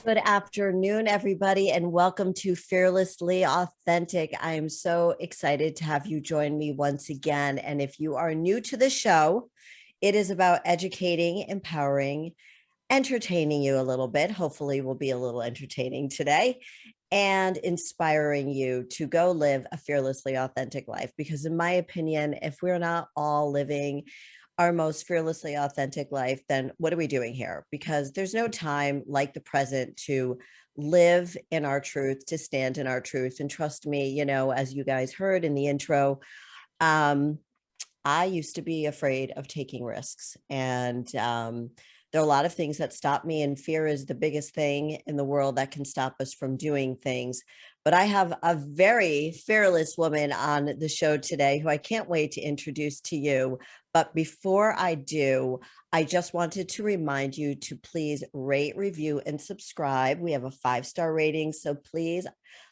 Good afternoon, everybody, and welcome to Fearlessly Authentic. I am so excited to have you join me once again. And if you are new to the show, it is about educating, empowering, entertaining you a little bit. Hopefully, we'll be a little entertaining today and inspiring you to go live a fearlessly authentic life. Because, in my opinion, if we're not all living our most fearlessly authentic life, then what are we doing here? Because there's no time like the present to live in our truth, to stand in our truth. And trust me, you know, as you guys heard in the intro, I used to be afraid of taking risks. And there are a lot of things that stop me, and fear is the biggest thing in the world that can stop us from doing things. But I have a very fearless woman on the show today who I can't wait to introduce to you. But before I do, I just wanted to remind you to please rate, review, and subscribe. We have a 5-star rating, so please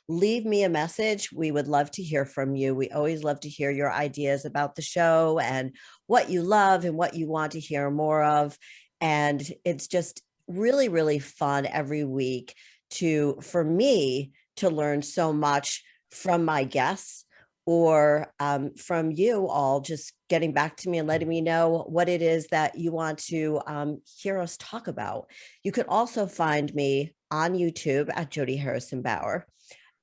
leave me a message. We would love to hear from you. We always love to hear your ideas about the show and what you love and what you want to hear more of. And it's just really, really fun every week for me to learn so much from my guests or from you all just getting back to me and letting me know what it is that you want to hear us talk about. You could also find me on YouTube at Jodi Harrison Bauer.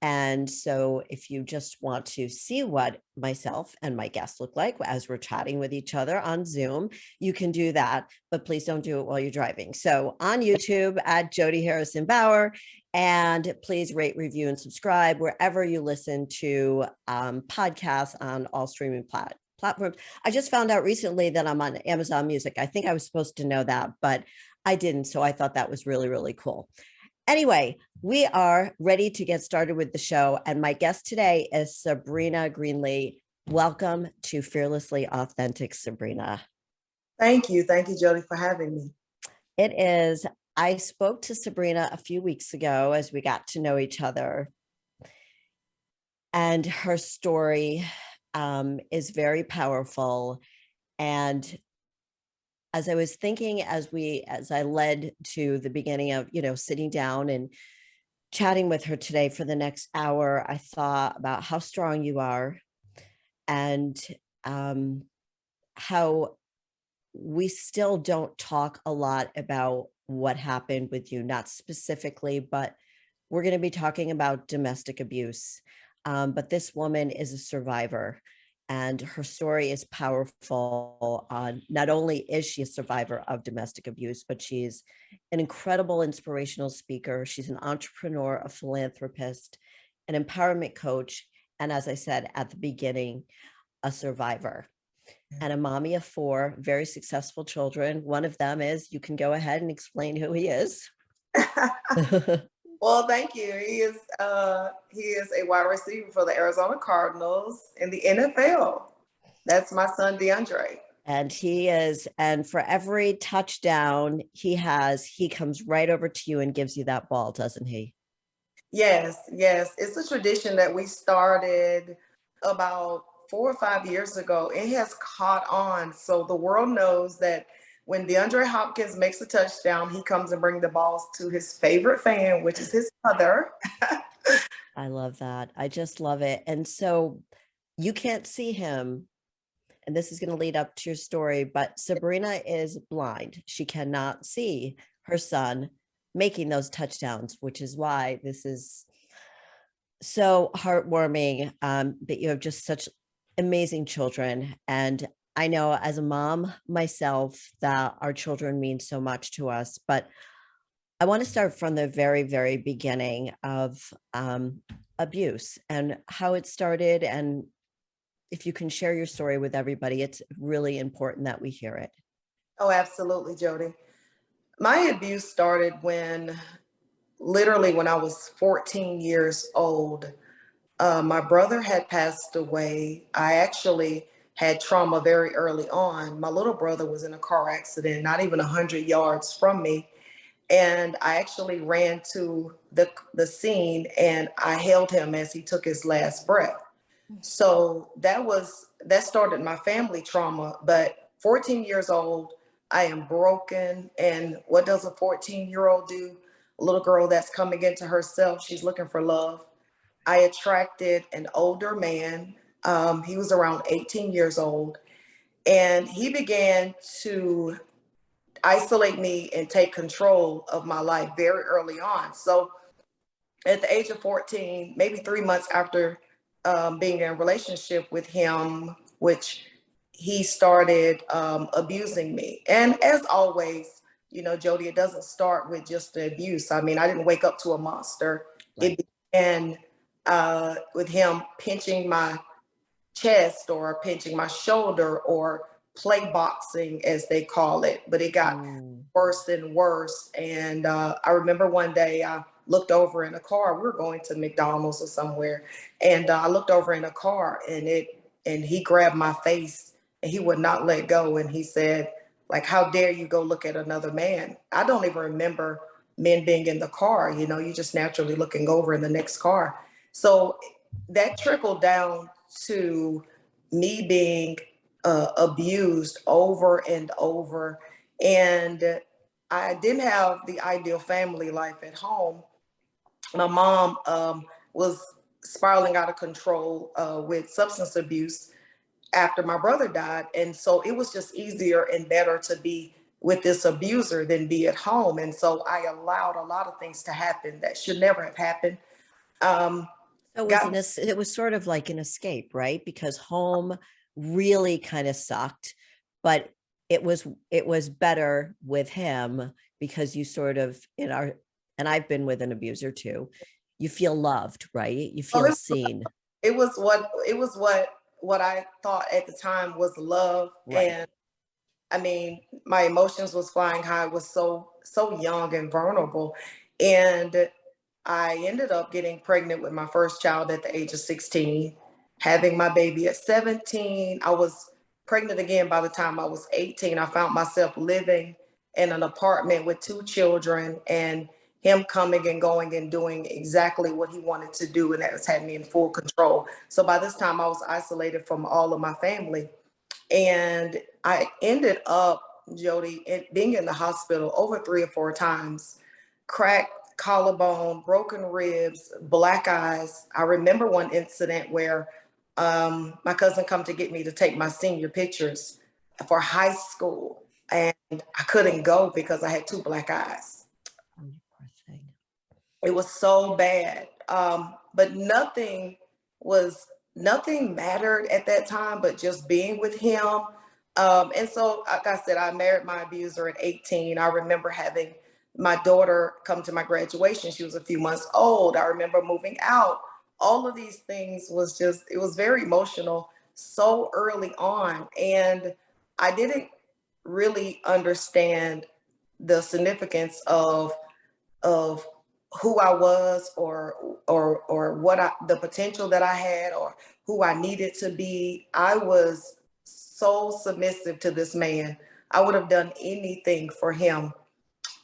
And so if you just want to see what myself and my guests look like as we're chatting with each other on Zoom, you can do that, but please don't do it while you're driving. So on YouTube at Jodi Harrison Bauer, and please rate, review, and subscribe wherever you listen to podcasts on all streaming platforms. I just found out recently that I'm on Amazon Music. I think I was supposed to know that, but I didn't. So I thought that was really, really cool. Anyway, we are ready to get started with the show. And my guest today is Sabrina Greenlee. Welcome to Fearlessly Authentic, Sabrina. Thank you. Thank you, Jodi, for having me. It is. I spoke to Sabrina a few weeks ago as we got to know each other. And her story is very powerful. And as I was thinking, as I led to the beginning of, sitting down and chatting with her today for the next hour, I thought about how strong you are and how we still don't talk a lot about what happened with you, not specifically, but we're going to be talking about domestic abuse. But this woman is a survivor. And her story is powerful. Not only is she a survivor of domestic abuse, but she's an incredible inspirational speaker. She's an entrepreneur, a philanthropist, an empowerment coach, and as I said at the beginning, a survivor. And a mommy of 4 very successful children. One of them is, you can go ahead and explain who he is. Well, thank you. He is a wide receiver for the Arizona Cardinals in the NFL. That's my son, DeAndre. And for every touchdown he comes right over to you and gives you that ball, doesn't he? Yes. It's a tradition that we started about 4 or 5 years ago. It has caught on. So the world knows that when DeAndre Hopkins makes a touchdown, he comes and brings the balls to his favorite fan, which is his mother. I love that. I just love it. And so you can't see him, and this is going to lead up to your story, but Sabrina is blind. She cannot see her son making those touchdowns, which is why this is so heartwarming that you have just such amazing children. And I know as a mom myself that our children mean so much to us, but I want to start from the very, very beginning of abuse and how it started. And if you can share your story with everybody, it's really important that we hear it. Oh, absolutely, Jodi. My abuse started literally when I was 14 years old. My brother had passed away. I actually had trauma very early on. My little brother was in a car accident, not even 100 yards from me. And I actually ran to the scene and I held him as he took his last breath. So that started my family trauma. But 14 years old, I am broken. And what does a 14-year-old do? a little girl that's coming into herself. She's looking for love. I attracted an older man. He was around 18 years old, and he began to isolate me and take control of my life very early on. So at the age of 14, maybe 3 months after being in a relationship with him, which he started abusing me. And as always, Jodi, it doesn't start with just the abuse. I mean, I didn't wake up to a monster. Right. It began with him pinching my chest or pinching my shoulder or play boxing, as they call it. But it got worse and worse. And I remember one day I looked over in a car. We were going to McDonald's or somewhere, and I looked over in a car, and he grabbed my face, and he would not let go. And he said, like, how dare you go look at another man? I don't even remember men being in the car. You just naturally looking over in the next car. So that trickled down to me being abused over and over. And I didn't have the ideal family life at home. My mom was spiraling out of control with substance abuse after my brother died. And so it was just easier and better to be with this abuser than be at home. And so I allowed a lot of things to happen that should never have happened. So it was sort of like an escape, right? Because home really kind of sucked, but it was better with him because you sort of and I've been with an abuser too. You feel loved, right? You feel seen. It was what I thought at the time was love. Right. And I mean, my emotions was flying high. I was so young and vulnerable. And I ended up getting pregnant with my first child at the age of 16, having my baby at 17. I was pregnant again by the time I was 18. I found myself living in an apartment with 2 children, and him coming and going and doing exactly what he wanted to do. And that was had me in full control. So by this time I was isolated from all of my family. And I ended up, Jodi, being in the hospital over 3 or 4 times, cracked collarbone, broken ribs, black eyes. I remember one incident where my cousin come to get me to take my senior pictures for high school. And I couldn't go because I had 2 black eyes. Oh, poor thing. It was so bad. But nothing mattered at that time, but just being with him. And so, like I said, I married my abuser at 18. I remember having my daughter come to my graduation. She was a few months old. I remember moving out. All of these things it was very emotional so early on. And I didn't really understand the significance of who I was, or the potential that I had, or who I needed to be. I was so submissive to this man. I would have done anything for him.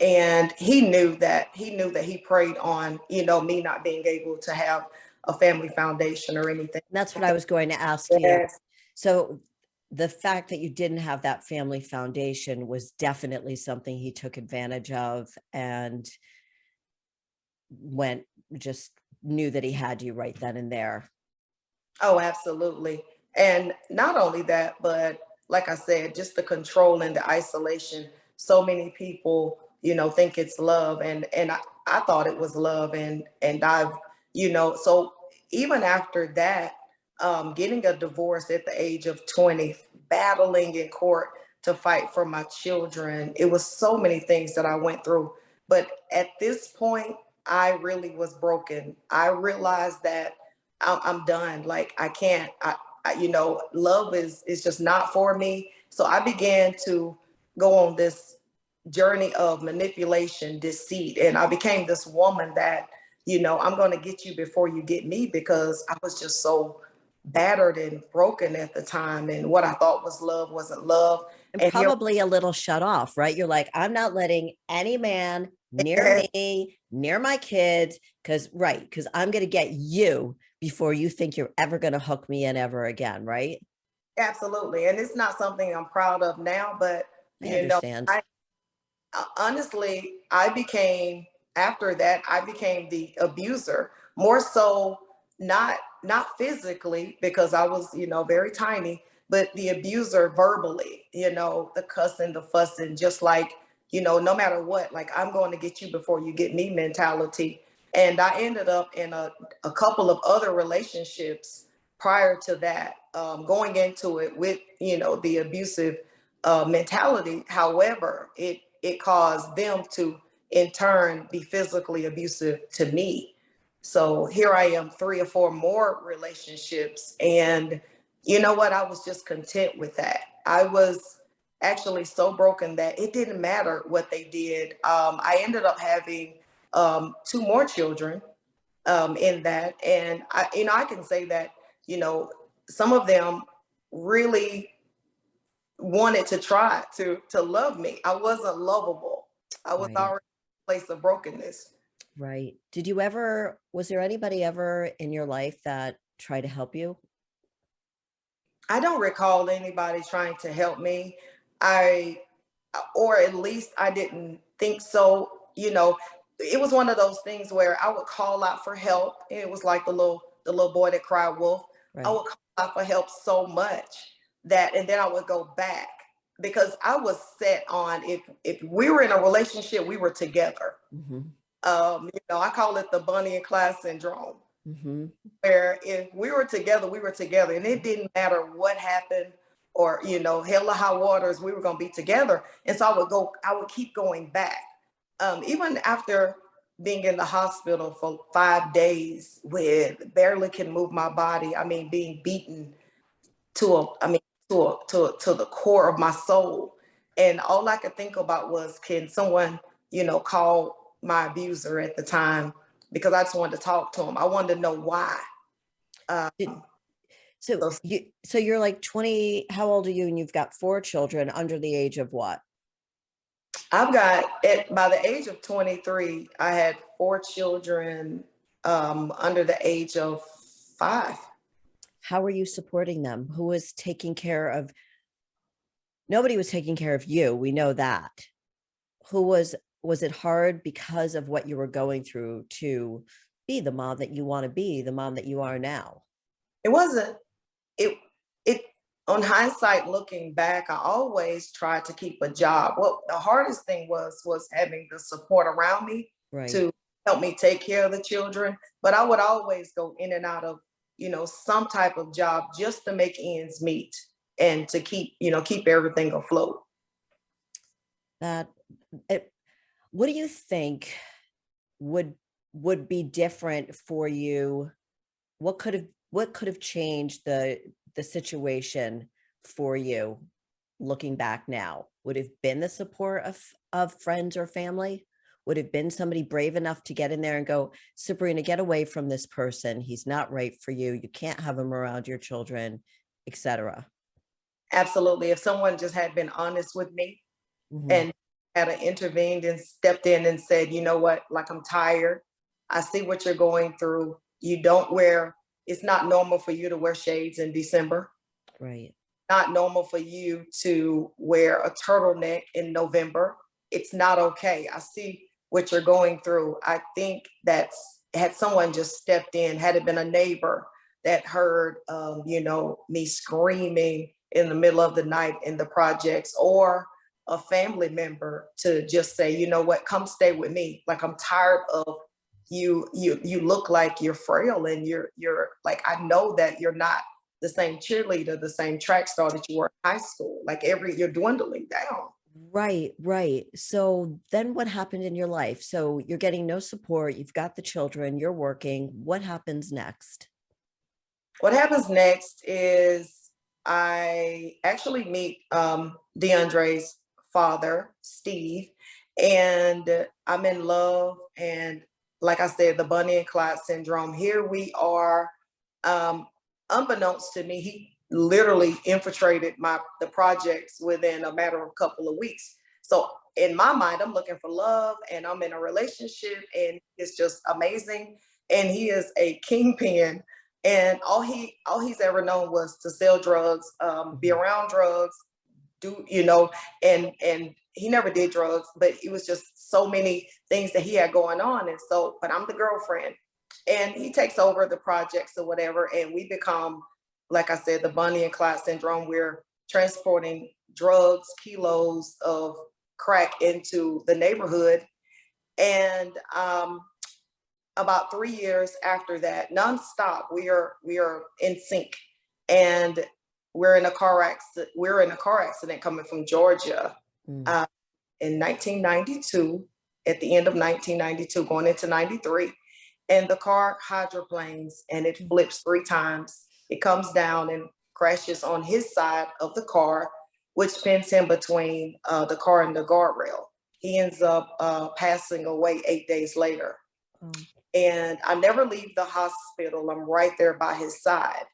And he knew that he preyed on, me not being able to have a family foundation or anything. That's what I was going to ask you. Yes. So the fact that you didn't have that family foundation was definitely something he took advantage of, and just knew that he had you right then and there. Oh, absolutely. And not only that, but like I said, just the control and the isolation. So many people, think it's love. And I thought it was love. And I've, so even after that, getting a divorce at the age of 20, battling in court to fight for my children, it was so many things that I went through. But at this point, I really was broken. I realized that I'm done. Like, I can't, love is just not for me. So I began to go on this journey of manipulation, deceit. And I became this woman that, I'm going to get you before you get me, because I was just so battered and broken at the time. And what I thought was love wasn't love. And probably a little shut off, right? You're like, I'm not letting any man near me, near my kids, because I'm going to get you before you think you're ever going to hook me in ever again, right? Absolutely. And it's not something I'm proud of now, but I understand. Honestly, I became after that, I became the abuser, more so not physically because I was, very tiny, but the abuser verbally, the cussing, the fussing, just like, no matter what, like I'm going to get you before you get me mentality. And I ended up in a couple of other relationships prior to that, going into it with, the abusive mentality. However, it caused them to in turn be physically abusive to me. So here I am, 3 or 4 more relationships. And you know what? I was just content with that. I was actually so broken that it didn't matter what they did. I ended up having 2 more children in that. And I can say that, some of them really wanted to try to love me. I wasn't lovable. I was Right. already in a place of brokenness. Right. Was there anybody ever in your life that tried to help you? I don't recall anybody trying to help me. I, or at least I didn't think so. It was one of those things where I would call out for help. And it was like the little boy that cried wolf. I Right. would call out for help so much and then I would go back because I was set on if we were in a relationship, we were together. Hmm. I call it the Bunny and Clyde syndrome, Hmm. where if we were together, we were together, and it didn't matter what happened or hell or high waters, we were going to be together. And so I would keep going back, even after being in the hospital for 5 days with barely can move my body. I mean, being beaten to the core of my soul. And all I could think about was, can someone, call my abuser at the time? Because I just wanted to talk to him. I wanted to know why. Did, Um, so so you're like 20, how old are you? And you've got 4 children under the age of what? by the age of 23, I had 4 children under the age of 5. How were you supporting them? Who was taking care of Nobody was taking care of you. We know that. Who was it hard because of what you were going through to be the mom that you want to be, the mom that you are now? It wasn't, it, it, on hindsight, looking back, I always tried to keep a job. What the hardest thing was having the support around me Right. to help me take care of the children. But I would always go in and out of, some type of job just to make ends meet and to keep everything afloat. That it, what do you think would would be different for you? What could have changed the situation for you looking back now? Would have been the support of friends or family? Would have been somebody brave enough to get in there and go, Sabrina, get away from this person. He's not right for you. You can't have him around your children, etc. Absolutely. If someone just had been honest with me Hmm. and had intervened and stepped in and said, you know what, like I'm tired. I see what you're going through. It's not normal for you to wear shades in December. Right. Not normal for you to wear a turtleneck in November. It's not okay. I see what you're going through. I think that's had someone just stepped in, had it been a neighbor that heard, me screaming in the middle of the night in the projects, or a family member to just say, you know what, come stay with me. Like I'm tired of you look like you're frail and you're like, I know that you're not the same cheerleader, the same track star that you were in high school. Like you're dwindling down. Right, right. So then what happened in your life? So you're getting no support, you've got the children, you're working. What happens next? What happens next is I actually meet DeAndre's father, Steve, and I'm in love. And like I said, the Bunny and Clyde syndrome. Here we are. Um, Unbeknownst to me, he literally infiltrated the projects within a matter of a couple of weeks. So in my mind, I'm looking for love, and I'm in a relationship, and it's just amazing. And he is a kingpin, and all he's ever known was to sell drugs, be Mhm. around drugs, do and he never did drugs, but it was just so many things that he had going on. And so, but I'm the girlfriend, and he takes over the projects or whatever. And we become, like I said, the Bonnie and Clyde syndrome. We're transporting drugs, kilos of crack into the neighborhood. And about 3 years after that, nonstop, we are in sync. And we're in a car accident. We're in a car accident coming from Georgia in 1992, at the end of 1992, going into 93. And the car hydroplanes and it flips 3 times. It comes down and crashes on his side of the car, which pins him between the car and the guardrail. He ends up passing away 8 days later. And I never leave the hospital. I'm right there by his side,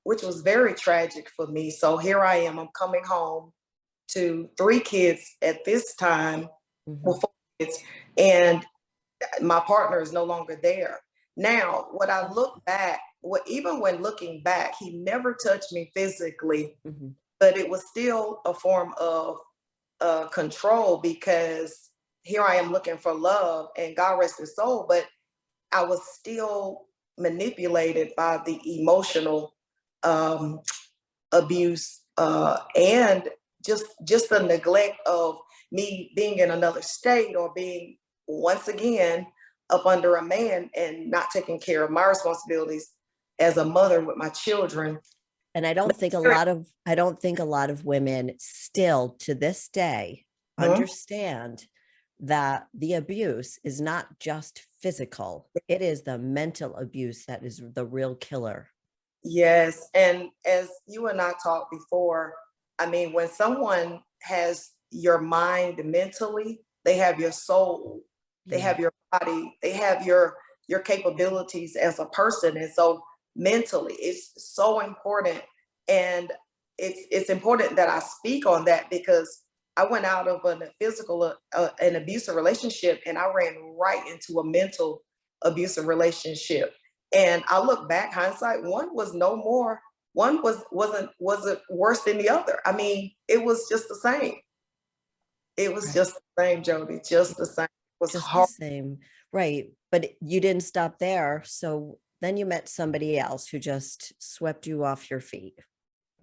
which was very tragic for me. So here I am. I'm coming home to 3 kids at this time, well, 4 kids, and my partner is no longer there. Now, what I look back, even when looking back, he never touched me physically, but it was still a form of control, because here I am looking for love, and God rest his soul, but I was still manipulated by the emotional abuse and just the neglect of me being in another state, or being once again up under a man and not taking care of my responsibilities as a mother with my children. And I don't think a lot of women still to this day understand that the abuse is not just physical. It is the mental abuse that is the real killer. Yes. And as you and I talked before, I mean, when someone has your mind mentally, they have your soul, they have your body, they have your capabilities as a person. And so mentally, it's so important. And it's important that I speak on that, because I went out of an abusive relationship, and I ran right into a mental abusive relationship. And I look back, hindsight, one wasn't worse than the other. I mean, it was just the same. It was just the same, Jodi, just the same. It was just hard. The same, right? But you didn't stop there. So then you met somebody else who just swept you off your feet.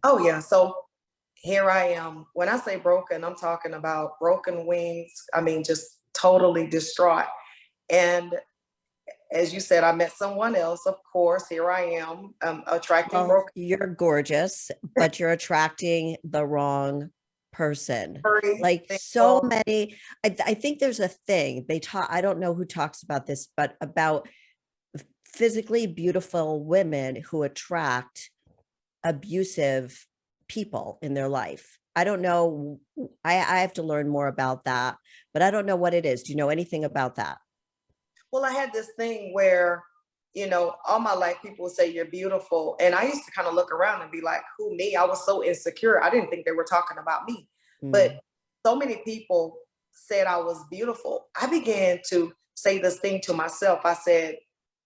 Oh yeah. So here I am. When I say broken, I'm talking about broken wings. I mean, just totally distraught. And as you said, I met someone else. Of course, here I am, attracting broken. You're gorgeous, but you're attracting the wrong person. Like so many, I think there's a thing they talk. I don't know who talks about this, but about physically beautiful women who attract abusive people in their life. I don't know. I have to learn more about that, but I don't know what it is. Do you know anything about that? Well, I had this thing where, all my life people would say you're beautiful. And I used to kind of look around and be like, who, me? I was so insecure. I didn't think they were talking about me. But so many people said I was beautiful. I began to say this thing to myself. I said,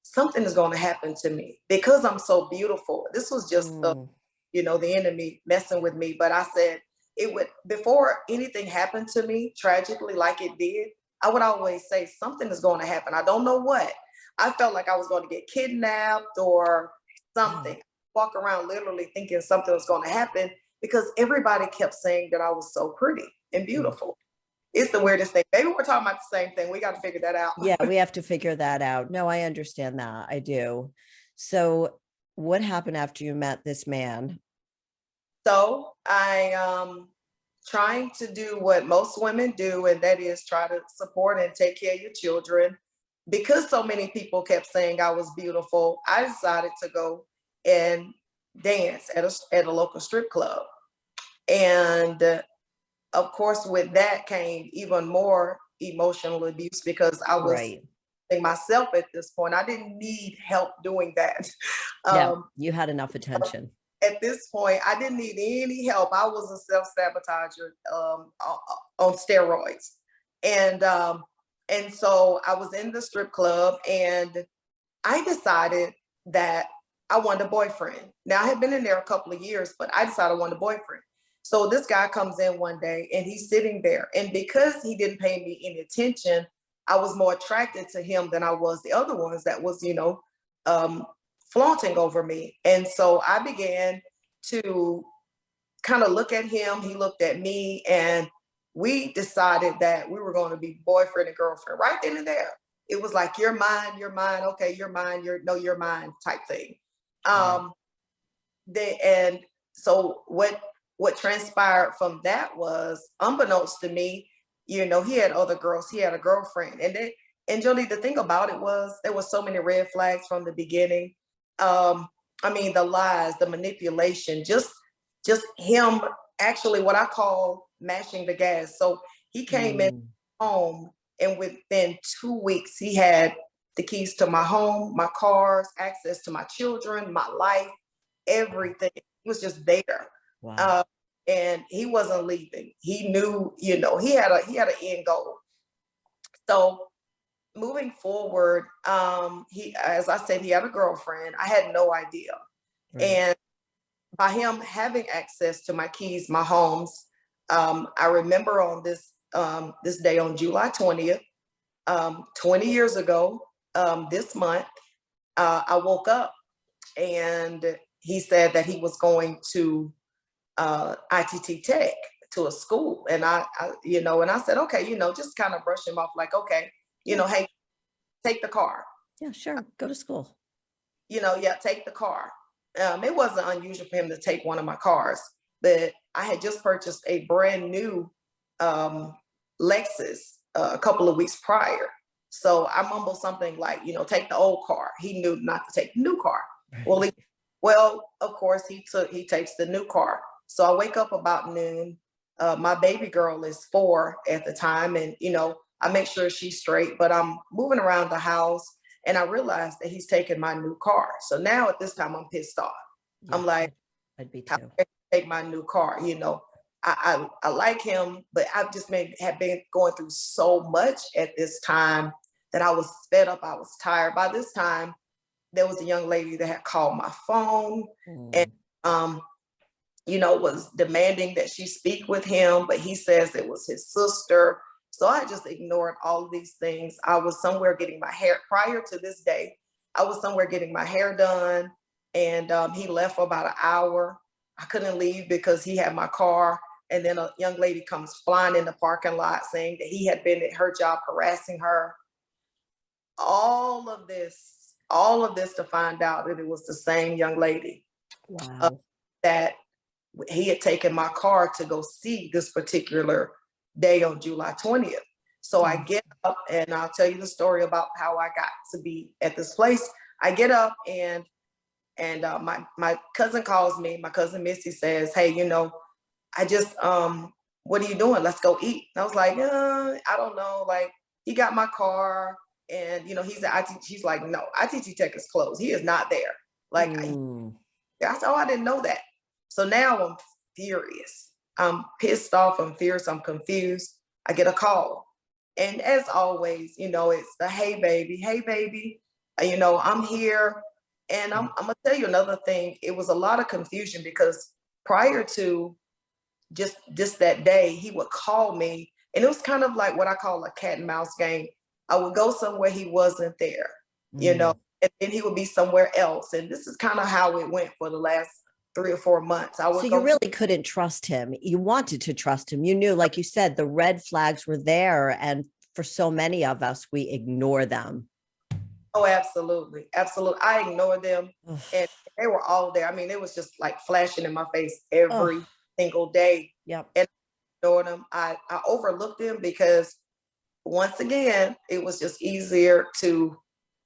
something is going to happen to me because I'm so beautiful. This was just the enemy messing with me. But I said before anything happened to me tragically like it did, I would always say something is going to happen. I don't know what. I felt like I was going to get kidnapped or something. Walk around literally thinking something was going to happen, because everybody kept saying that I was so pretty and beautiful. It's the weirdest thing. Maybe we're talking about the same thing. We got to figure that out. Yeah, we have to figure that out. No, I understand that. I do. So what happened after you met this man? So I trying to do what most women do, and that is try to support and take care of your children. Because so many people kept saying I was beautiful, I decided to go and dance at a local strip club. And of course, with that came even more emotional abuse, because I was myself at this point. I didn't need help doing that. You had enough attention. At this point, I didn't need any help. I was a self-sabotager on steroids. And so I was in the strip club, and I decided that I wanted a boyfriend. Now, I had been in there a couple of years, but I decided I wanted a boyfriend. So this guy comes in one day and he's sitting there. And because he didn't pay me any attention, I was more attracted to him than I was the other ones that was, flaunting over me. And so I began to kind of look at him. He looked at me, and we decided that we were going to be boyfriend and girlfriend right then and there. It was like, you're mine, you're mine. Okay, you're mine. You're mine type thing. And so what transpired from that was, unbeknownst to me, he had other girls. He had a girlfriend, and Jodi, the thing about it was there was so many red flags from the beginning. The lies, the manipulation, just him actually what I call mashing the gas. So he came in home, and within 2 weeks, he had the keys to my home, my cars, access to my children, my life, everything. He was just there. Wow. And he wasn't leaving. He knew, he had an end goal. So moving forward, as I said, he had a girlfriend. I had no idea. Right. And by him having access to my keys, my homes, I remember on this day on July 20th, 20 years ago, this month, I woke up and he said that he was going to ITT Tech, to a school. And I said, okay, just kind of brush him off like, okay, hey, take the car. Yeah, sure. Go to school. Take the car. It wasn't unusual for him to take one of my cars, but I had just purchased a brand new Lexus a couple of weeks prior. So I mumbled something like, take the old car. He knew not to take the new car. Right. Well, of course, he takes the new car. So I wake up about noon. My baby girl is 4 at the time, and I make sure she's straight, but I'm moving around the house. And I realized that he's taking my new car. So now at this time, I'm pissed off. Yeah, I'm like, I'd be too. How can I take my new car? I like him, but I've just have been going through so much at this time that I was fed up. I was tired. By this time, there was a young lady that had called my phone and, was demanding that she speak with him, but he says it was his sister. So I just ignored all of these things. I was somewhere getting my hair, prior to this day, I was somewhere getting my hair done, and he left for about an hour. I couldn't leave because he had my car. And then a young lady comes flying in the parking lot saying that he had been at her job harassing her. All of this to find out that it was the same young lady. Wow. That he had taken my car to go see this particular day on July 20th. So I get up, and I'll tell you the story about how I got to be at this place. I get up, and my cousin calls me. My cousin Missy says, hey, I just, what are you doing? Let's go eat. And I was like, I don't know. Like, he got my car, and he's at ITT. She's like, no, ITT Tech is closed. He is not there. Like, I said, oh, I didn't know that. So now I'm furious. I'm pissed off. I'm fierce. I'm confused. I get a call. And as always, it's the, hey, baby, I'm here. And I'm going to tell you another thing. It was a lot of confusion because prior to just that day, he would call me. And it was kind of like what I call a cat and mouse game. I would go somewhere he wasn't there, and then he would be somewhere else. And this is kind of how it went for the last 3 or 4 months. So you really couldn't trust him. You wanted to trust him. You knew, like you said, the red flags were there. And for so many of us, we ignore them. Oh, absolutely. Absolutely. I ignored them. And they were all there. I mean, it was just like flashing in my face every single day. Yep. And I ignored them. I overlooked them because once again, it was just easier to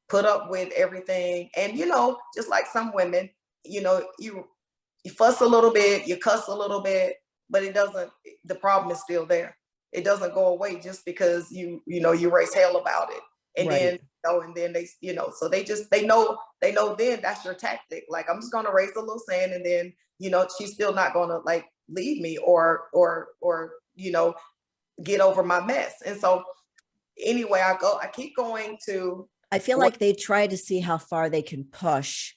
put up with everything. And, just like some women, you fuss a little bit, you cuss a little bit, but the problem is still there. It doesn't go away just because you raise hell about it. And right. then they, so they know then that's your tactic. Like, I'm just going to raise a little sand, and then, she's still not going to like leave me or, get over my mess. And so anyway, I keep going to. I feel like they try to see how far they can push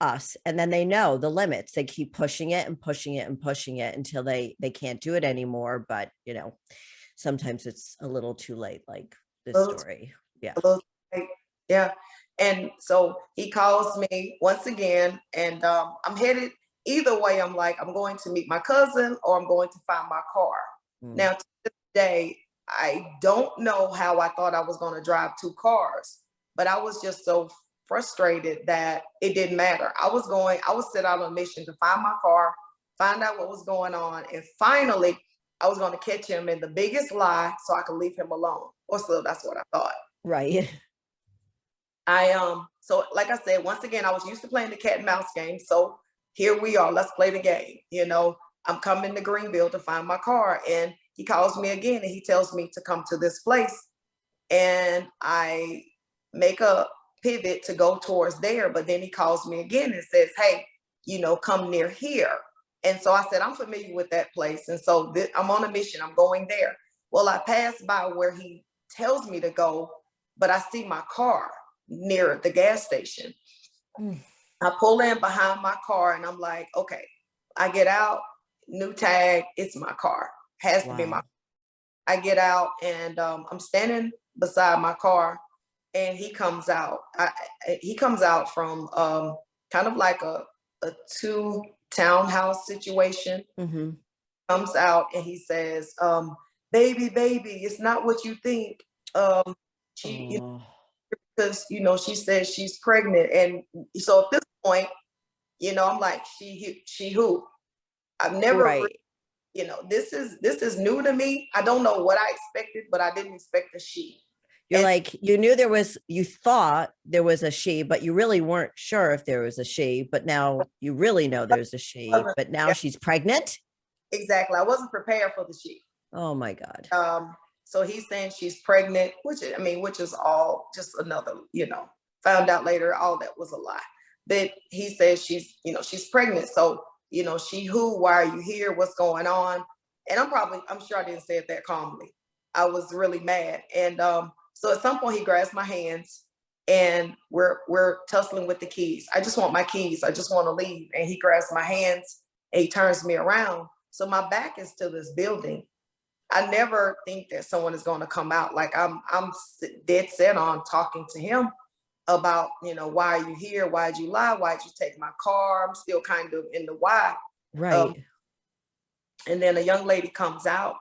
us, and then they know the limits. They keep pushing it and pushing it and pushing it until they can't do it anymore. But sometimes it's a little too late, like this story. Yeah. Yeah. And so he calls me once again, and I'm headed either way. I'm like, I'm going to meet my cousin or I'm going to find my car. Now, to this day, I don't know how I thought I was going to drive 2 cars, but I was just so frustrated that it didn't matter. I was set out on a mission to find my car, find out what was going on, and finally, I was going to catch him in the biggest lie so I could leave him alone. Or so that's what I thought. Right. So like I said, once again, I was used to playing the cat and mouse game. So here we are, let's play the game. I'm coming to Greenville to find my car, and he calls me again and he tells me to come to this place. And I make a pivot to go towards there, but then he calls me again and says, hey, come near here. And so I said, I'm familiar with that place. And so I'm on a mission, I'm going there. Well, I pass by where he tells me to go, but I see my car near the gas station. I pull in behind my car and I'm like, okay, I get out, new tag, it's my car, has to be my car. I get out and I'm standing beside my car, and he comes out. He comes out from kind of like a 2 townhouse situation. Comes out and he says, baby, it's not what you think. Because she says she's pregnant, and so at this point, I'm like, she who? I've never, right. This is new to me. I don't know what I expected, but I didn't expect a she. You're like, you thought there was a she, but you really weren't sure if there was a she, but now you really know there's a she, but now she's pregnant. Exactly. I wasn't prepared for the she. Oh my God. So he's saying she's pregnant, which is all just another, found out later, all that was a lie. But he says she's pregnant. So, she who, why are you here? What's going on? And I'm sure I didn't say it that calmly. I was really mad. And so at some point he grabs my hands and we're tussling with the keys. I just want my keys. I just want to leave. And he grabs my hands and he turns me around. So my back is to this building. I never think that someone is going to come out. Like I'm dead set on talking to him about, why are you here? Why'd you lie? Why'd you take my car? I'm still kind of in the why. Right. And then a young lady comes out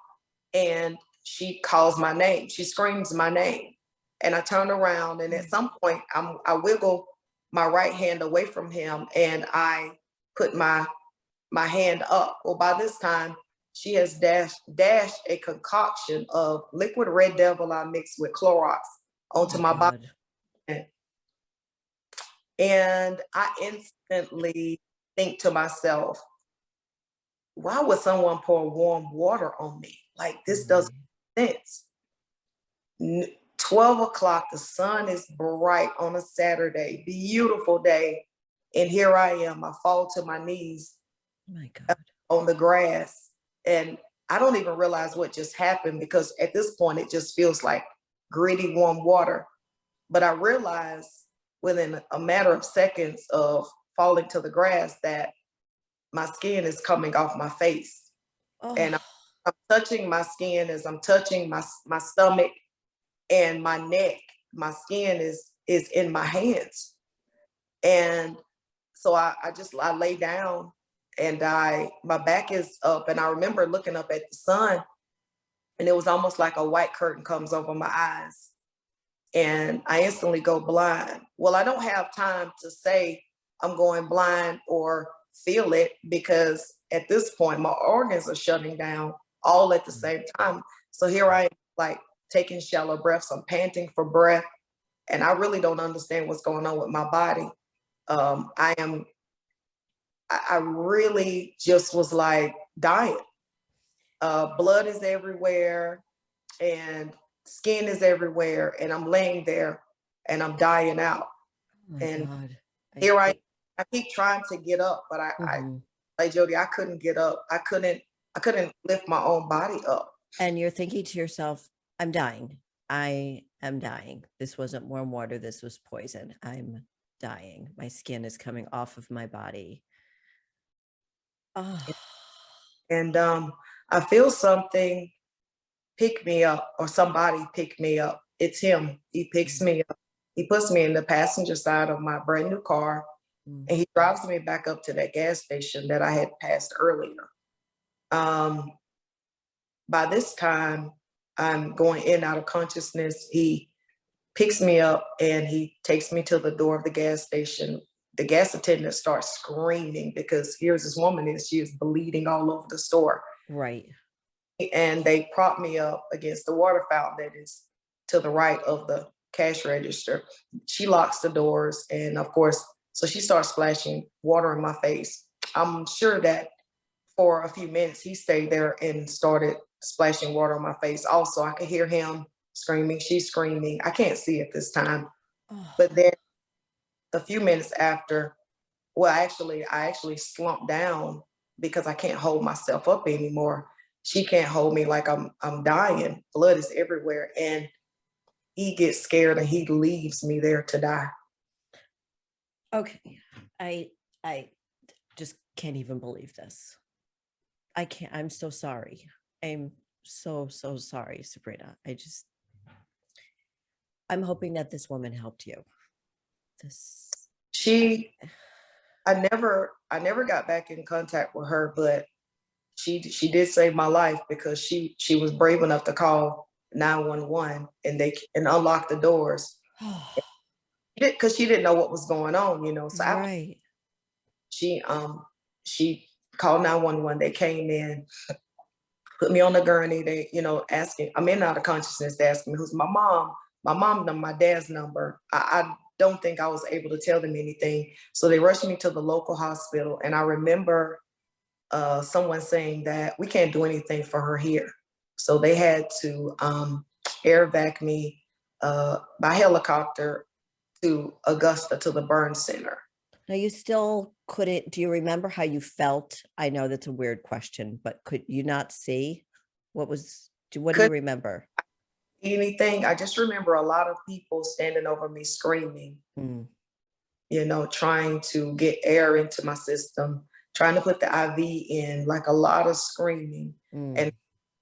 and she calls my name. She screams my name. And I turn around, and at some point I wiggle my right hand away from him and I put my hand up. Well, by this time, she has dashed a concoction of liquid Red Devil I mixed with Clorox onto my body. And I instantly think to myself, why would someone pour warm water on me? Like, this doesn't make sense. 12 o'clock, the sun is bright on a Saturday, beautiful day. And here I am, I fall to my knees on the grass. And I don't even realize what just happened, because at this point, it just feels like gritty, warm water. But I realized within a matter of seconds of falling to the grass that my skin is coming off my face. And I'm touching my skin as I'm touching my stomach and my neck. My skin is in my hands. And so I lay down and my back is up, and I remember looking up at the sun, and it was almost like a white curtain comes over my eyes, and I instantly go blind. Well, I don't have time to say I'm going blind or feel it, because at this point my organs are shutting down all at the same time. So here I am, like taking shallow breaths. I'm panting for breath, and I really don't understand what's going on with my body. I really just was like dying. Blood is everywhere and skin is everywhere, and I'm laying there and I'm dying out. Here I keep trying to get up, but like Jodi, I couldn't get up. I couldn't lift my own body up. And you're thinking to yourself, I'm dying. I am dying. This wasn't warm water. This was poison. I'm dying. My skin is coming off of my body. Oh, And I feel something pick me up, or somebody pick me up. It's him. He picks me up. He puts me in the passenger side of my brand new car, and he drives me back up to that gas station that I had passed earlier. By this time, I'm going in and out of consciousness. He picks me up and he takes me to the door of the gas station. The gas attendant starts screaming because here's this woman and she is bleeding all over the store. right. And they prop me up against the water fountain that is to the right of the cash register. She locks the doors, and of course, so she starts splashing water in my face. I'm sure that for a few minutes he stayed there and started splashing water on my face. Also, I could hear him screaming, she's screaming. I can't see at this time. Oh, But then a few minutes after, well, I actually slumped down because I can't hold myself up anymore. She can't hold me, like I'm dying. Blood is everywhere. And he gets scared and he leaves me there to die. okay. I just can't even believe this. I can't. I'm so sorry. I'm so sorry, Sabrina. I'm hoping that this woman helped you. I never got back in contact with her, but she did save my life because she was brave enough to call 911 and unlock the doors because she didn't know what was going on, you know. So after right. she called 911, they came in, put me on the gurney. They, you know, asking, I'm in and out of consciousness. They asked me who's my mom. My mom number, my dad's number. I don't think I was able to tell them anything. So they rushed me to the local hospital. And I remember someone saying that we can't do anything for her here. So they had to air vac me by helicopter to Augusta to the burn center. Now you still couldn't, do you remember how you felt? I know that's a weird question, but could you not see? What do you remember? Anything. I just remember a lot of people standing over me screaming, you know, trying to get air into my system, trying to put the IV in, like a lot of screaming. And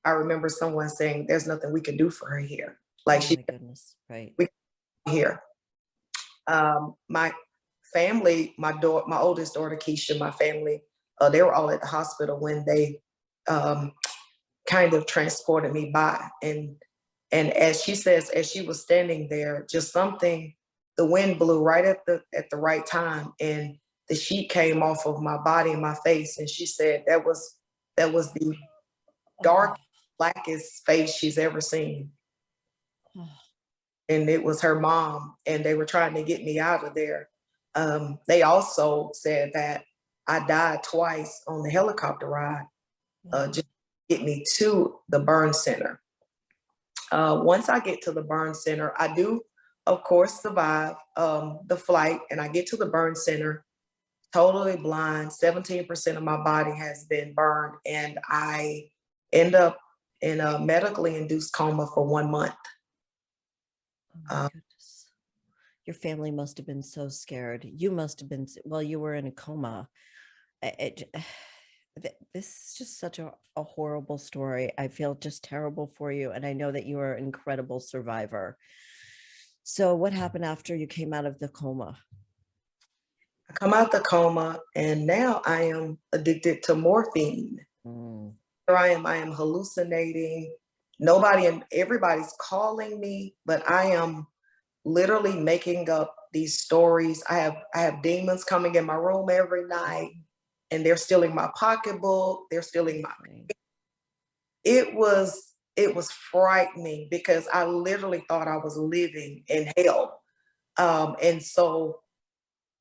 I remember someone saying, there's nothing we can do for her here. Like, oh my goodness, right. We here. My family, my oldest daughter, Keisha, my family, they were all at the hospital when they kind of transported me by. And as she says, as she was standing there, just something, the wind blew right at the right time, and the sheet came off of my body and my face. And she said that was the dark, blackest face she's ever seen. And it was her mom, and they were trying to get me out of there. They also said that I died twice on the helicopter ride, just to get me to the burn center. Once I get to the burn center, I do, of course, survive the flight, and I get to the burn center totally blind. 17% of my body has been burned, and I end up in a medically induced coma for 1 month. Oh my goodness. Your family must have been so scared. You must have been, well, you were in a coma. This is just such a horrible story. I feel just terrible for you. And I know that you are an incredible survivor. So what happened after you came out of the coma? I come out the coma, and now I am addicted to morphine. Here I am hallucinating. Everybody's calling me, but I am literally making up these stories. I have demons coming in my room every night, and they're stealing my pocketbook. They're stealing my. It was frightening because I literally thought I was living in hell, and so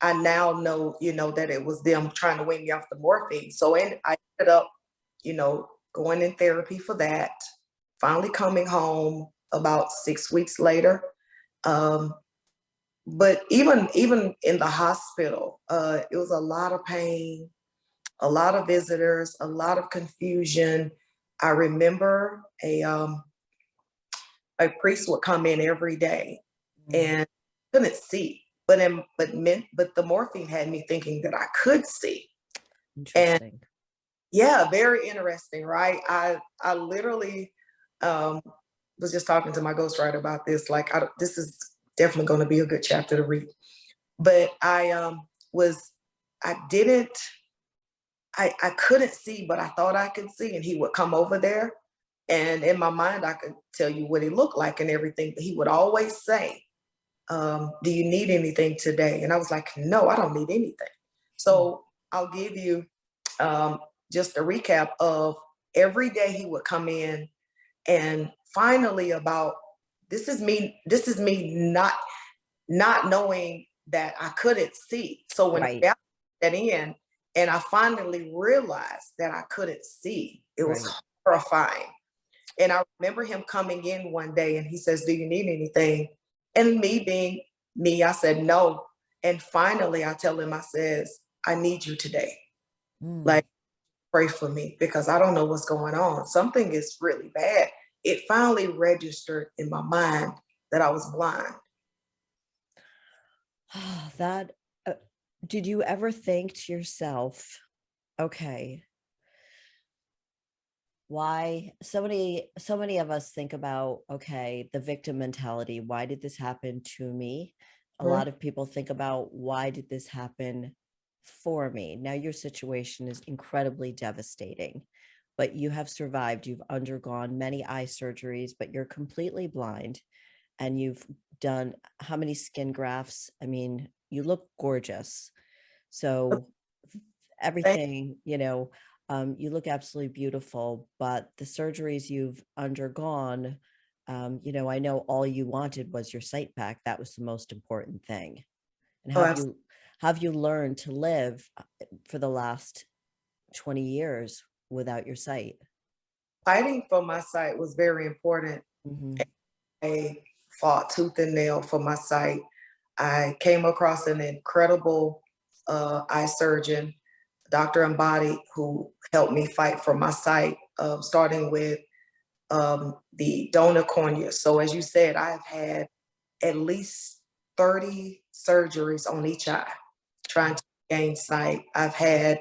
I now know, you know, that it was them trying to wean me off the morphine. So I ended up, you know, going in therapy for that. Finally coming home about 6 weeks later. But even in the hospital, it was a lot of pain, a lot of visitors, a lot of confusion. I remember a priest would come in every day and couldn't see. but the morphine had me thinking that I could see. And Interesting. yeah, very interesting, right? I literally was just talking to my ghostwriter about this. Like, this is definitely going to be a good chapter to read. But I didn't, I couldn't see, but I thought I could see, and he would come over there, and in my mind, I could tell you what he looked like and everything. But he would always say, "Do you need anything today?" And I was like, "No, I don't need anything." So I'll give you just a recap of every day he would come in, and finally, about this is me. This is me not knowing that I couldn't see. So when Right. that in, and I finally realized that I couldn't see, it was Right. horrifying. And I remember him coming in one day and he says, "Do you need anything?" And me being me, I said no. And finally I tell him, I says, "I need you today. Mm. Like, pray for me because I don't know what's going on. Something is really bad." It finally registered in my mind that I was blind. That, uh, did you ever think to yourself, okay, why so many of us think about, okay, the victim mentality, why did this happen to me? A Mhm. lot of people think about, why did this happen for me? Now your situation is incredibly devastating, but you have survived. You've undergone many eye surgeries, but you're completely blind, and you've done how many skin grafts? I mean, you look gorgeous. So Thank everything, you look absolutely beautiful, but the surgeries you've undergone, I know all you wanted was your sight back. That was the most important thing. And Oh, have you learned to live for the last 20 years without your sight? fighting for my sight was very important. Hmm. I fought tooth and nail for my sight. I came across an incredible eye surgeon, Dr. Embody, who helped me fight for my sight, starting with the donor cornea. So, as you said, I've had at least 30 surgeries on each eye trying to gain sight. I've had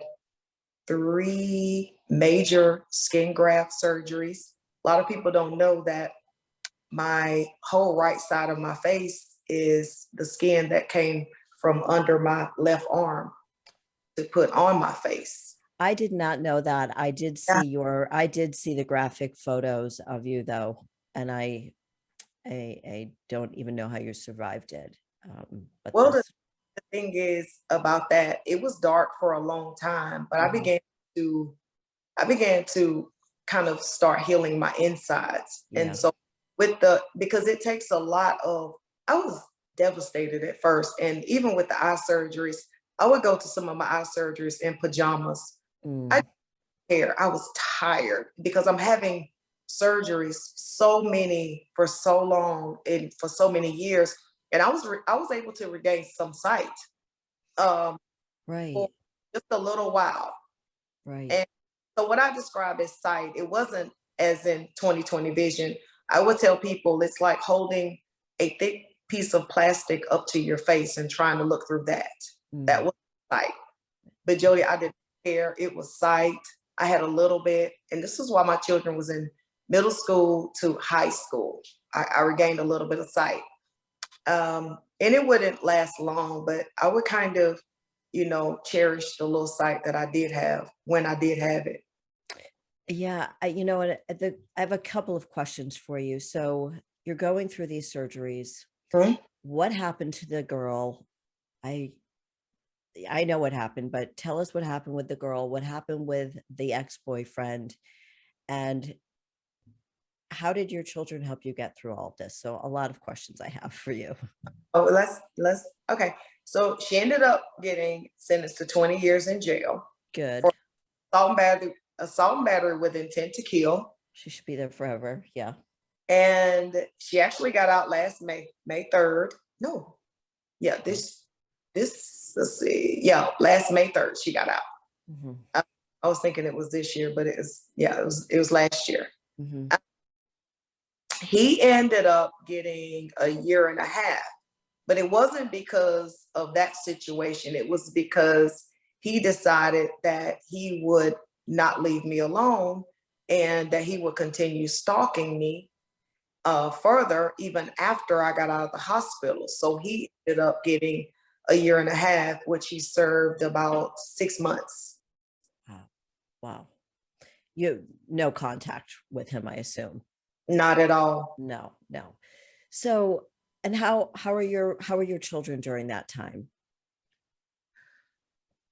3 major skin graft surgeries. A lot of people don't know that my whole right side of my face is the skin that came from under my left arm to put on my face. I did not know that. Yeah. I did see the graphic photos of you though, and I don't even know how you survived it. But Well, the this, thing is about that, it was dark for a long time, but mhm, to I began to kind of start healing my insides. And yeah, so because it takes a lot of, I was devastated at first. And even with the eye surgeries, I would go to some of my eye surgeries in pajamas. I mm, didn't care. I was tired because I'm having surgeries, so many for so long and for so many years. And I was able to regain some sight um, for right, just a little while. right. And so what I describe as sight, it wasn't as in 20/20 vision. I would tell people it's like holding a thick piece of plastic up to your face and trying to look through that. That Mm. was sight. But Jody, I didn't care. It was sight. I had a little bit, and this is why my children was in middle school to high school. I regained a little bit of sight. And it wouldn't last long, but I would kind of, cherish the little sight that I did have when I did have it. Yeah, I have a couple of questions for you. So you're going through these surgeries. Mhm. What happened to the girl? I I know what happened, but tell us what happened with the girl. What happened with the ex-boyfriend? And how did your children help you get through all of this? So a lot of questions I have for you. Oh, let's okay. So she ended up getting sentenced to 20 years in jail for Good. assault and battery with intent to kill. She should be there forever. Yeah. And she actually got out last May 3rd. No, yeah, Oh. this let's see. Yeah, last May 3rd, she got out. Mhm. I, I was thinking it was this year, but it was last year. Mhm. He ended up getting a year and a half. But it wasn't because of that situation. It was because he decided that he would not leave me alone and that he would continue stalking me further even after I got out of the hospital. So he ended up getting a year and a half, which he served about 6 months. Wow. Wow. You no contact with him, I assume. Not at all. No, no. So, and how are your children during that time?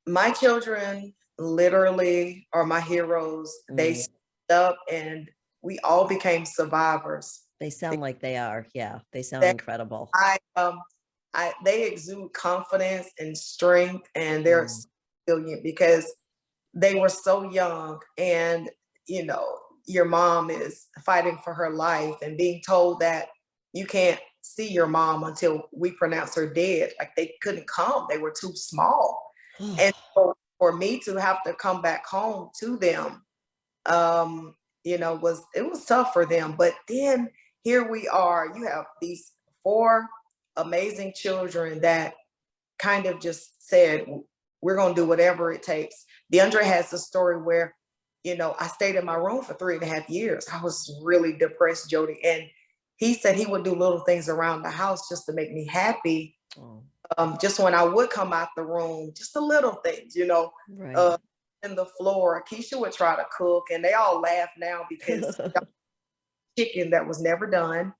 My children literally are my heroes. They Mm, stepped up and we all became survivors. they sound like they are. Yeah, they sound That incredible. they exude confidence and strength, and they're Mm, resilient because they were so young. And you know, your mom is fighting for her life and being told that you can't see your mom until we pronounce her dead. Like they couldn't come; they were too small. And so for me to have to come back home to them, um, was it was tough for them. But then here we are. You have these four amazing children that kind of just said, we're gonna do whatever it takes. DeAndre has a story where, I stayed in my room for 3.5 years. I was really depressed, Jodi. And he said he would do little things around the house just to make me happy. oh, Just when I would come out the room, just the little things, right. uh, in the floor. Keisha would try to cook, and they all laugh now because chicken that was never done.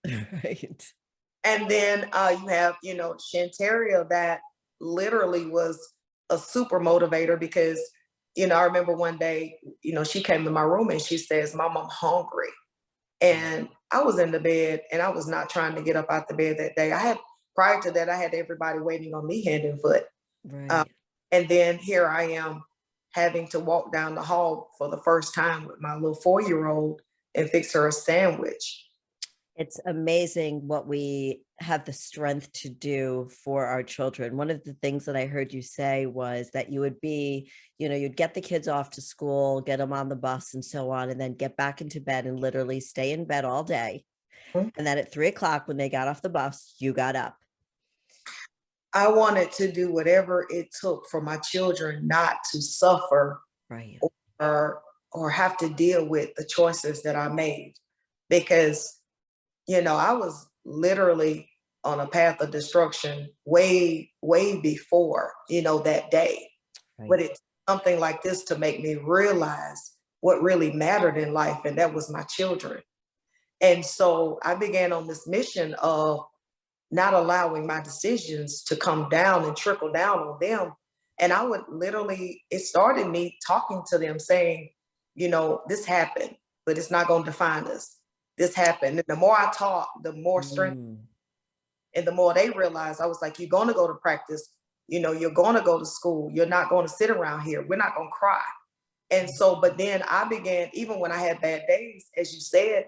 Right. And then you have, Shantaria that literally was a super motivator because, I remember one day, she came to my room and she says, Mom, I'm hungry. And I was in the bed and I was not trying to get up out the bed that day. Prior to that, I had everybody waiting on me hand and foot. Uh, Right. and then here I am having to walk down the hall for the first time with my little 4-year-old and fix her a sandwich. It's amazing what we have the strength to do for our children. One of the things that I heard you say was that you would be, you'd get the kids off to school, get them on the bus and so on, and then get back into bed and literally stay in bed all day. And then at 3 o'clock, when they got off the bus, you got up. I wanted to do whatever it took for my children not to suffer Right. or have to deal with the choices that I made because I was literally on a path of destruction way way before that day. Right. But it's something like this to make me realize what really mattered in life, and that was my children. And so I began on this mission of not allowing my decisions to come down and trickle down on them. And I would literally, it started me talking to them saying, this happened, but it's not going to define us. This happened. And the more I talk, the more strength Mm, and the more they realize. I was like, you're going to go to practice, you're going to go to school. You're not going to sit around here. We're not going to cry. And so, but then I began, even when I had bad days, as you said,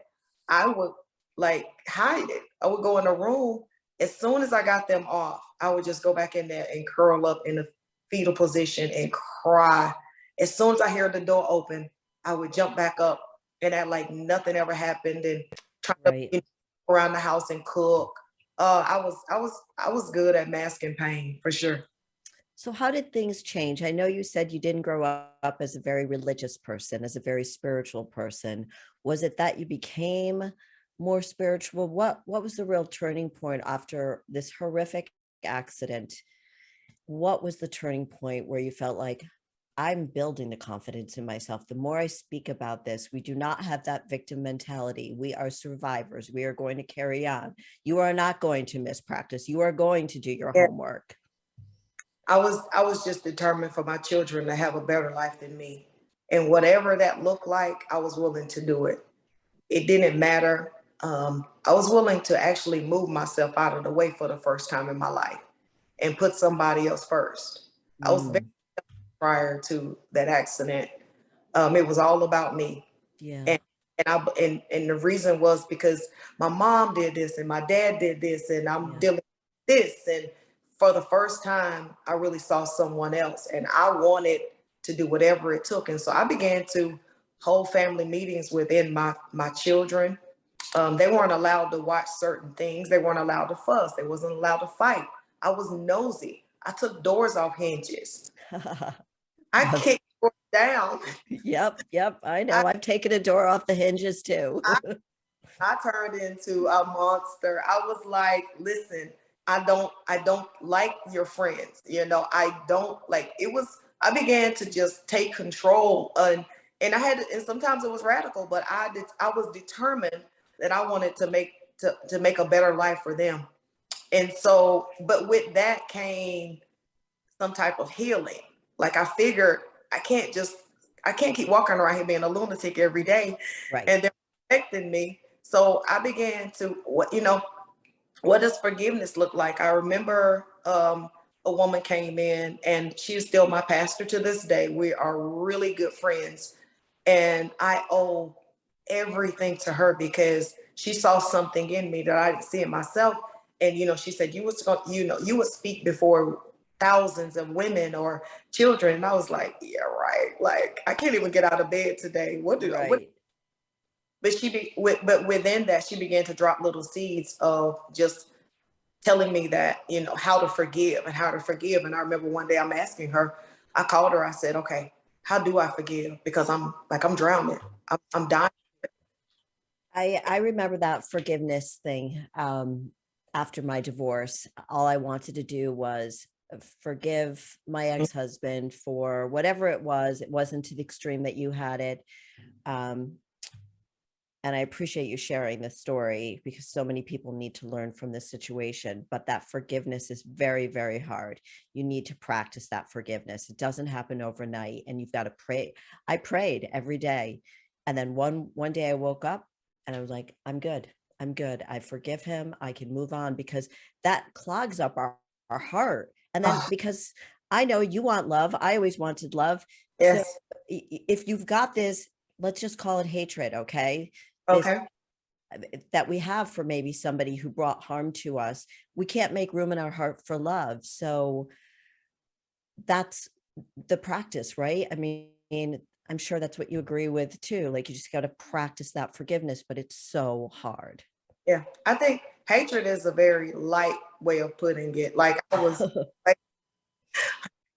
I would like hide it. I would go in a room. As soon as I got them off, I would just go back in there and curl up in a fetal position and cry. As soon as I hear the door open, I would jump back up and act like nothing ever happened and try to right. around the house and cook. I was good at masking pain for sure. So how did things change? I know you said you didn't grow up as a very religious person, as a very spiritual person. Was it that you became more spiritual? What was the real turning point after this horrific accident? What was the turning point where you felt like I'm building the confidence in myself? The more I speak about this, we do not have that victim mentality. We are survivors. We are going to carry on. You are not going to miss practice. You are going to do your Yeah. homework. I was just determined for my children to have a better life than me. And whatever that looked like, I was willing to do it. It didn't matter. I was willing to actually move myself out of the way for the first time in my life and put somebody else first. I was very Mm, prior to that accident. It was all about me. yeah. And and the reason was because my mom did this and my dad did this and I'm Yeah. dealing with this. And for the first time, I really saw someone else and I wanted to do whatever it took. And so I began to hold family meetings within my children. They weren't allowed to watch certain things. They weren't allowed to fuss. They wasn't allowed to fight. I was nosy. I took doors off hinges. I kicked doors down. Yep. I I, know. I've taken a door off the hinges too. I I turned into a monster. I was like, listen, I don't like your friends. I don't like it was I began to just take control and and sometimes it was radical, but I was determined that I wanted to make a better life for them. And so, but with that came some type of healing. Like I figured I can't just I can't keep walking around here being a lunatic every day Right. and they're protecting me. So I began to what does forgiveness look like? I remember a woman came in and she's still my pastor to this day. We are really good friends. And I owe everything to her because she saw something in me that I didn't see in myself. And she said, you would speak before thousands of women or children. And I was like, yeah, right. Like I can't even get out of bed today. What Right. but within that, she began to drop little seeds of just telling me that, how to forgive and how to forgive. And I remember one day I'm asking her, I called her, I said, okay, how do I forgive? Because I'm drowning. I'm dying. I remember that forgiveness thing. After my divorce, all I wanted to do was forgive my ex-husband for whatever it was. It wasn't to the extreme that you had it. Um, and I appreciate you sharing this story because so many people need to learn from this situation. But that forgiveness is very, very hard. You need to practice that forgiveness. It doesn't happen overnight, and you've got to pray. I prayed every day, and then one day I woke up and I was like, I'm good. I'm good. I forgive him. I can move on because that clogs up our heart. And then Oh, because I know you want love, I always wanted love. So yes. if you've got this, let's just call it hatred, okay? This Okay. that we have for maybe somebody who brought harm to us, we can't make room in our heart for love. So that's the practice, right? I mean, I'm sure that's what you agree with too. Like you just got to practice that forgiveness, but it's so hard. Yeah. I think hatred is a very light way of putting it. Like,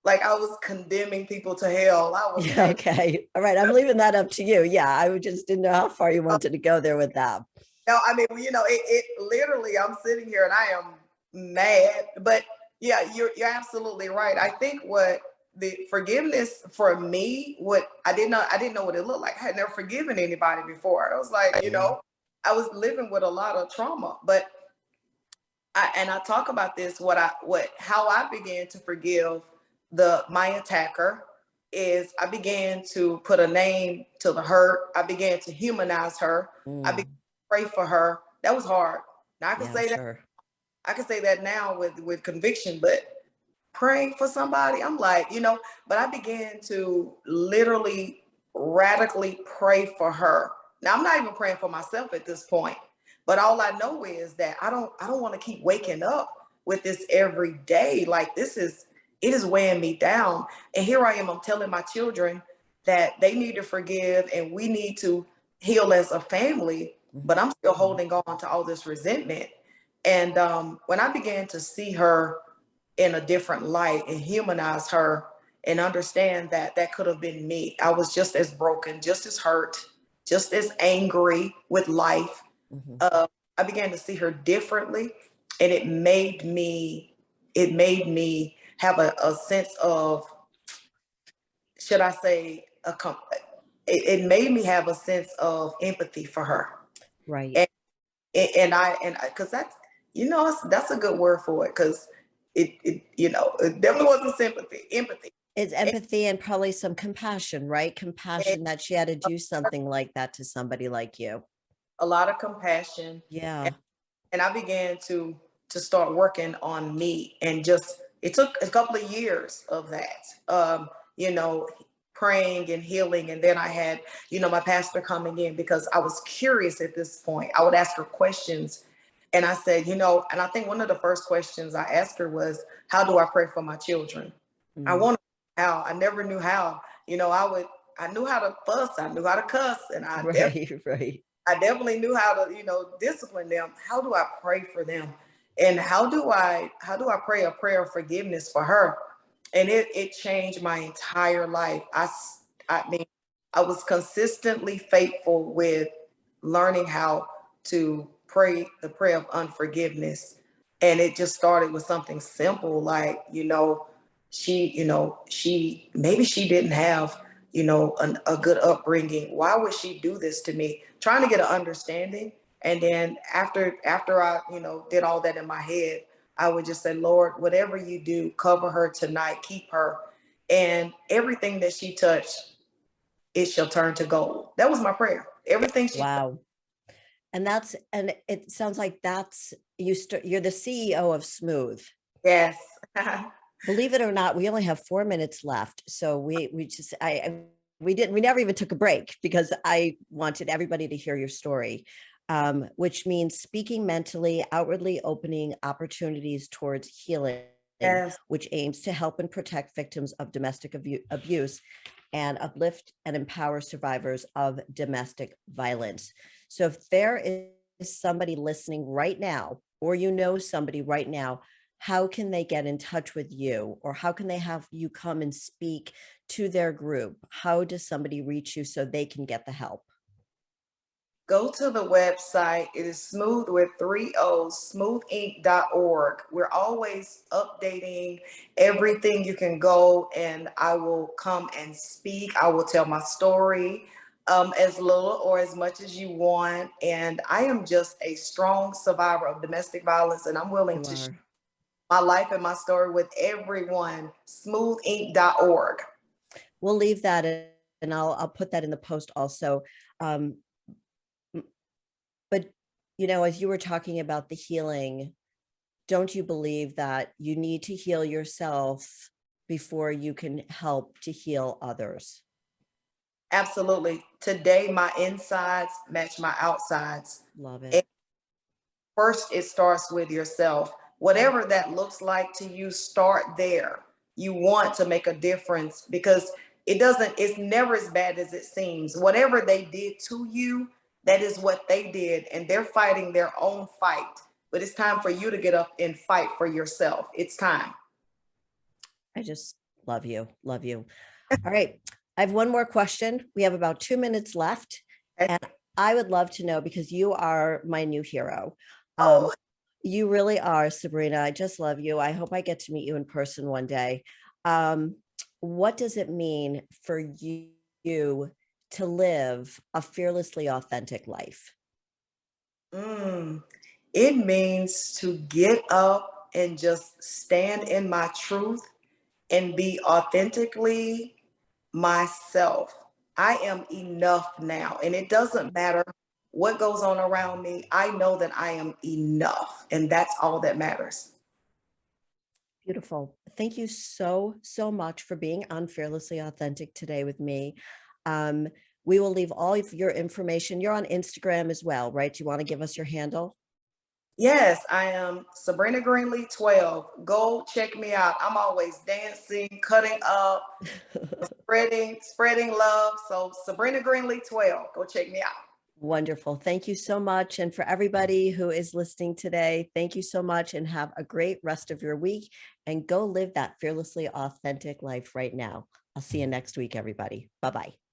like I was condemning people to hell. I was Yeah, saying, okay. All right. I'm leaving that up to you. Yeah. Just didn't know how far you wanted to go there with that. no, I mean, it literally, I'm sitting here and I am mad. But yeah, you're absolutely right. I think what the forgiveness for me, what I didn't know what it looked like. I had never forgiven anybody before. I was like, Mm. I was living with a lot of trauma. But I talk about this, how I began to forgive my attacker is I began to put a name to the hurt. I began to humanize her. I began Mm. to pray for her. That was hard. Now Yeah, I'm sure. I can say that now with conviction, but praying for somebody, I'm like, but I began to literally radically pray for her. Now I'm not even praying for myself at this point, but all I know is that I don't want to keep waking up with this every day. Like it is weighing me down. And here I am, I'm telling my children that they need to forgive and we need to heal as a family, but Mhm. I'm still holding on to all this resentment. And when I began to see her in a different light and humanize her and understand that that could have been me. I was just as broken, just as hurt, just as angry with life. Mhm. Uh, I began to see her differently, and it made me have a sense of, should I say, it made me have a sense of empathy for her, Right. and because that's a good word for it because it definitely wasn't sympathy, empathy. It's empathy and probably some compassion, right? And Compassion that she had to do something like that to somebody like you. a lot of compassion, and, Yeah. and I began to start working on me, and just it took a couple of years of that, you know praying and healing. And then I had my pastor coming in because I was curious at this point. I would ask her questions, and I said, and I think one of the first questions I asked her was, how do I pray for my children? I Mm. want to know how. I never knew how. I knew how to fuss, I knew how to cuss, and Right, right. I definitely knew how to, discipline them. How do I pray for them? And how do I pray a prayer of forgiveness for her? And it changed my entire life. I mean, I was consistently faithful with learning how to pray the prayer of unforgiveness. And it just started with something simple like, she maybe she didn't have, a good upbringing. Why would she do this to me? Trying to get an understanding. And then after I, did all that in my head, I would just say, Lord, whatever you do, cover her tonight, keep her. And everything that she touched, it shall turn to gold. That was my prayer. Everything she Wow. And it sounds like you're the CEO of S.M.O.O.T.H. Yes. Believe it or not, we only have 4 minutes left. So we never even took a break because I wanted everybody to hear your story, which means speaking mentally, outwardly opening opportunities towards healing, Yes. which aims to help and protect victims of domestic abuse and uplift and empower survivors of domestic violence. So if there is somebody listening right now, or somebody right now, how can they get in touch with you, or how can they have you come and speak to their group? How does somebody reach you so they can get the help? Go to the website. It is smooth with 3 O's, smoothink.org. We're always updating everything. You can go and I will come and speak. I will tell my story, as little or as much as you want. And I am just a strong survivor of domestic violence, and I'm willing You to share are. my life and my story with everyone. Smoothink.org. We'll leave that and I'll put that in the post also. Um, but as you were talking about the healing, don't you believe that you need to heal yourself before you can help to heal others? Absolutely. Today, my insides match my outsides. Love And it. first, it starts with yourself. Whatever that looks like to you, start there. You want to make a difference because it's never as bad as it seems. Whatever they did to you, that is what they did, and they're fighting their own fight. But it's time for you to get up and fight for yourself. It's time. I just love you. Love you. All right. I have one more question. We have about 2 minutes left. And I would love to know, because you are my new hero. Oh, You really are, Sabrina. I just love you. I hope I get to meet you in person one day. Um, what does it mean for you to live a fearlessly authentic life? mm, it means to get up and just stand in my truth and be authentically myself. I am enough now, and it doesn't matter what goes on around me. I know that I am enough, and that's all that matters. Beautiful. Thank you so, so much for being on Fearlessly Authentic today with me. Um, we will leave all of your information. You're on Instagram as well, right? Do you want to give us your handle? Yes, I am Sabrina Greenlee 12. Go check me out. I'm always dancing, cutting up, spreading love. So Sabrina Greenlee 12. Go check me out. Wonderful. Thank you so much. And for everybody who is listening today, thank you so much and have a great rest of your week and go live that fearlessly authentic life right now. I'll see you next week, everybody. Bye-bye.